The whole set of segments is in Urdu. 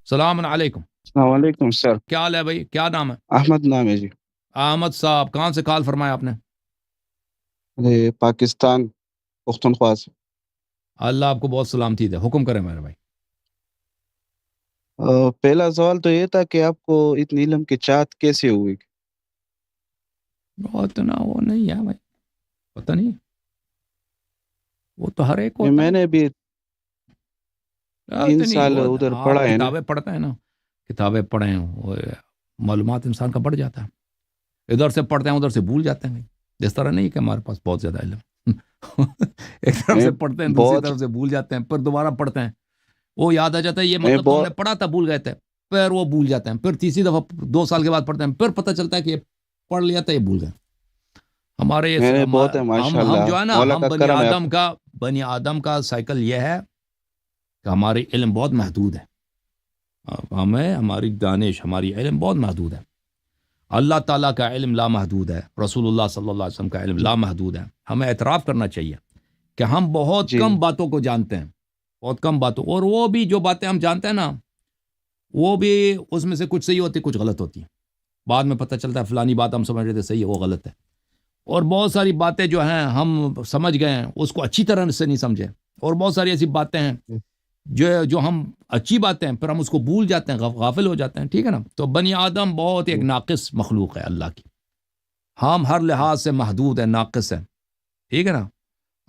السلام علیکم. السلام علیکم سر. کیا حال ہے بھائی؟ کیا نام ہے؟ احمد نام ہے جی. احمد صاحب کہاں سے کال فرمایا آپ نے؟ پاکستان پختونخوا سے. اللہ آپ کو بہت سلامتی دے. حکم کریں میرے بھائی. پہلا سوال تو یہ تھا کہ آپ کو اتنی علم کی چاہت کیسے ہوئی؟ اتنا وہ نہیں ہے بھائی، پتہ نہیں، وہ تو ہر ایک ہوتا میں نے بھی 3 اتنی سال وہ ادھر آپ پڑھا ہے نا. کتابیں پڑھتے ہیں نا، کتابیں پڑھیں وہ معلومات انسان کا بڑھ جاتا ہے. ادھر سے پڑھتے ہیں ادھر سے بھول جاتے ہیں. اس طرح نہیں کہ ہمارے پاس بہت زیادہ علم ایک طرف سے پڑھتے ہیں دوسری طرف سے بھول جاتے ہیں، پھر دوبارہ پڑھتے ہیں وہ یاد آ جاتا ہے یہ مطلب تو ہم نے پڑھا تھا بھول گئے تھے، پھر وہ بھول جاتے ہیں، پھر تیسری دفعہ 2 سال کے بعد پڑھتے ہیں، پھر پتہ چلتا ہے کہ یہ پڑھ لیا تھا یہ بھول گئے. ہمارے ہم جو ہے نا، ہم بنی آدم کا سائیکل یہ ہے کہ ہمارے علم بہت محدود ہے. ہماری دانش، ہماری علم بہت محدود ہے. اللہ تعالیٰ کا علم لامحدود ہے، رسول اللہ صلی اللہ علیہ وسلم کا علم لامحدود ہے. ہمیں اعتراف کرنا چاہیے کہ ہم بہت کم باتوں کو جانتے ہیں، بہت کم باتوں، اور وہ بھی جو باتیں ہم جانتے ہیں نا، وہ بھی اس میں سے کچھ صحیح ہوتی کچھ غلط ہوتی ہیں. بعد میں پتہ چلتا ہے فلانی بات ہم سمجھ رہے تھے صحیح ہے وہ غلط ہے. اور بہت ساری باتیں جو ہیں ہم سمجھ گئے ہیں اس کو اچھی طرح سے نہیں سمجھے، اور بہت ساری ایسی باتیں ہیں جو ہم اچھی باتیں ہیں پھر ہم اس کو بھول جاتے ہیں، غافل ہو جاتے ہیں. ٹھیک ہے نا. تو بنی آدم بہت ایک ناقص مخلوق ہے اللہ کی. ہم ہر لحاظ سے محدود ہیں، ناقص ہیں. ٹھیک ہے نا.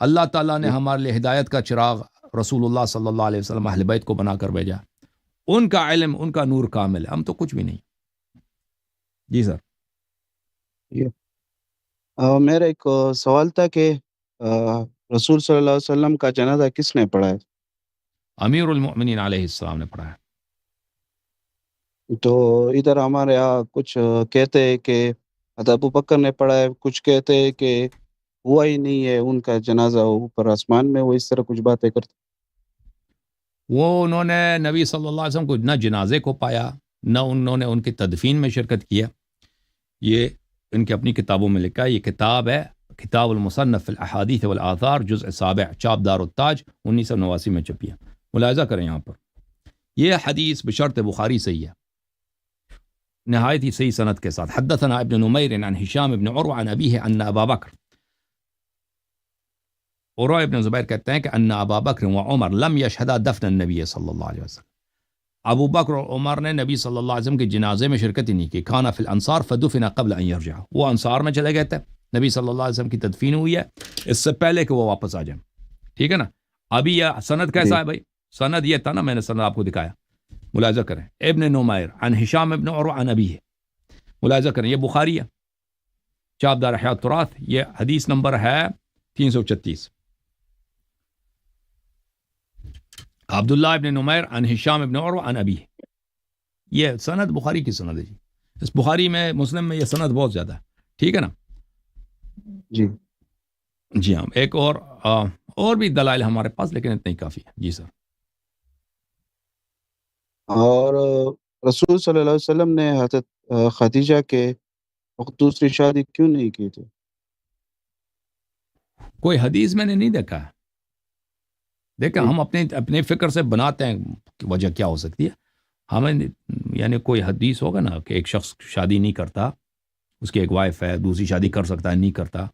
اللہ تعالیٰ نے ہمارے لیے ہدایت کا چراغ رسول اللہ صلی اللہ علیہ وسلم اہل بیت کو بنا کر بھیجا. ان کا علم، ان کا نور کامل ہے، ہم تو کچھ بھی نہیں. جی سر. میرا ایک سوال تھا کہ رسول صلی اللہ علیہ وسلم کا جنازہ کس نے پڑھا ہے؟ امیر المؤمنین علیہ السلام نے پڑھا ہے. تو ادھر ہمارے یہاں کچھ کہتے ہیں کہ ابو بکر نے پڑھا ہے، کچھ کہتے ہیں کہ ہوا ہی نہیں ہے ان کا جنازہ اوپر آسمان میں. وہ اس طرح کچھ باتیں کرتے. وہ انہوں نے نبی صلی اللہ علیہ وسلم کو نہ جنازے کو پایا، نہ انہوں نے ان کی تدفین میں شرکت کیا. یہ ان کی اپنی کتابوں میں لکھا ہے. یہ کتاب ہے کتاب المصنف فی الاحادیث والآثار جزء 7، چاپ دار التاج، 1989 میں چھپی ہے. ملاحظہ کریں یہاں پر یہ حدیث بشرط بخاری صحیح ہے، نہایت ہی صحیح سند کے ساتھ. حدثنا ابن نمیر عن ہشام ابن عروہ عن ابیہ ان ابا بکر، عروہ ابن زبیر کہتے ہیں کہ ان ابا بکر و عمر لم یشہدا دفن النبی صلی اللہ علیہ وسلم. ابو بکر اور عمر نے نبی صلی اللہ علیہ وسلم کے جنازے میں شرکت ہی نہیں کی. کھانا فی الانصار فدفن قبل ان یرجع، وہ انصار میں چلے گئے تھے، نبی صلی اللہ علیہ وسلم کی تدفین ہوئی ہے اس سے پہلے کہ وہ واپس آ جائیں. ٹھیک ہے نا. ابھی یہ سند کیسا ہے بھائی؟ سند یہ تھا نا، میں نے سند آپ کو دکھایا. ملاحظہ کریں ابن نمیر عن ہشام ابن عروہ عن ابیہ. ملاحظہ کریں یہ بخاری ہے، چاپ دار احیاء التراث، یہ حدیث نمبر ہے 336. عبداللہ ابن نمیر عن ہشام ابن عروہ عن ابیہ، یہ سند بخاری کی سند ہے جی. اس بخاری میں، مسلم میں یہ سند بہت زیادہ ہے. ٹھیک ہے نا. جی ہاں. ایک اور بھی دلائل ہمارے پاس، لیکن اتنا ہی کافی ہے. جی سر. اور رسول صلی اللہ علیہ وسلم نے حضرت خدیجہ کے وقت دوسری شادی کیوں نہیں کی تھی؟ کوئی حدیث میں نے نہیں دیکھا ہے. دیکھیں ہم اپنے فکر سے بناتے ہیں کہ وجہ کیا ہو سکتی ہے. ہمیں یعنی کوئی حدیث ہوگا نا کہ ایک شخص شادی نہیں کرتا، اس کی ایک وائف ہے، دوسری شادی کر سکتا ہے نہیں کرتا،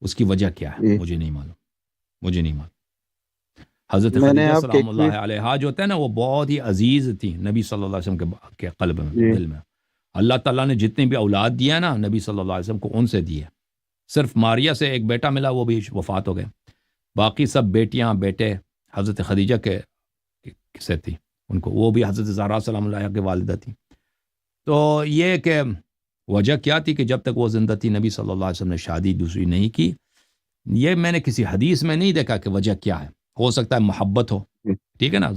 اس کی وجہ کیا ہے مجھے نہیں معلوم. حضرت خدیجہ سلام اللہ علیہا جو ہوتے ہیں نا، وہ بہت ہی عزیز تھی نبی صلی اللہ علیہ وسلم کے قلب میں، دل میں. اللہ تعالیٰ نے جتنی بھی اولاد دیا نا نبی صلی اللہ علیہ وسلم کو، ان سے دی ہے. صرف ماریہ سے ایک بیٹا ملا، وہ بھی وفات ہو گئے. باقی سب بیٹیاں بیٹے حضرت خدیجہ کے سے تھی. ان کو وہ بھی حضرت زہرا سلام اللہ علیہا کے والدہ تھی. تو یہ کہ وجہ کیا تھی کہ جب تک وہ زندہ تھی نبی صلی اللہ علیہ وسلم نے شادی دوسری نہیں کی، یہ میں نے کسی حدیث میں نہیں دیکھا کہ وجہ کیا ہے. ہو سکتا ہے محبت ہو، ٹھیک ہے نا،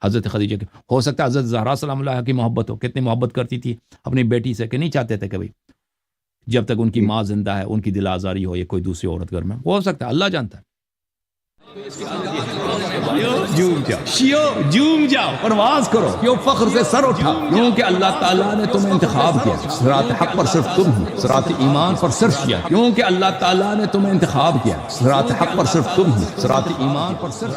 حضرت خدیجہ کی. ہو سکتا ہے حضرت زہرا سلام اللہ علیہا کی محبت ہو. کتنی محبت کرتی تھی اپنی بیٹی سے کہ نہیں چاہتے تھے کہ بھئی جب تک ان کی ماں زندہ ہے ان کی دل آزاری ہو یا کوئی دوسری عورت گھر میں. ہو سکتا ہے، اللہ جانتا ہے. جھوم جاؤ، پرواز کرو، کیوں فخر سے سر اٹھا، کیونکہ اللہ تعالیٰ نے تمہیں انتخاب کیا. صراط حق پر صرف تم ہو، صراط ایمان پر صرف کیا، کیونکہ اللہ تعالیٰ نے تمہیں انتخاب کیا. صراط حق پر صرف تم ہو، صراط ایمان پر صرف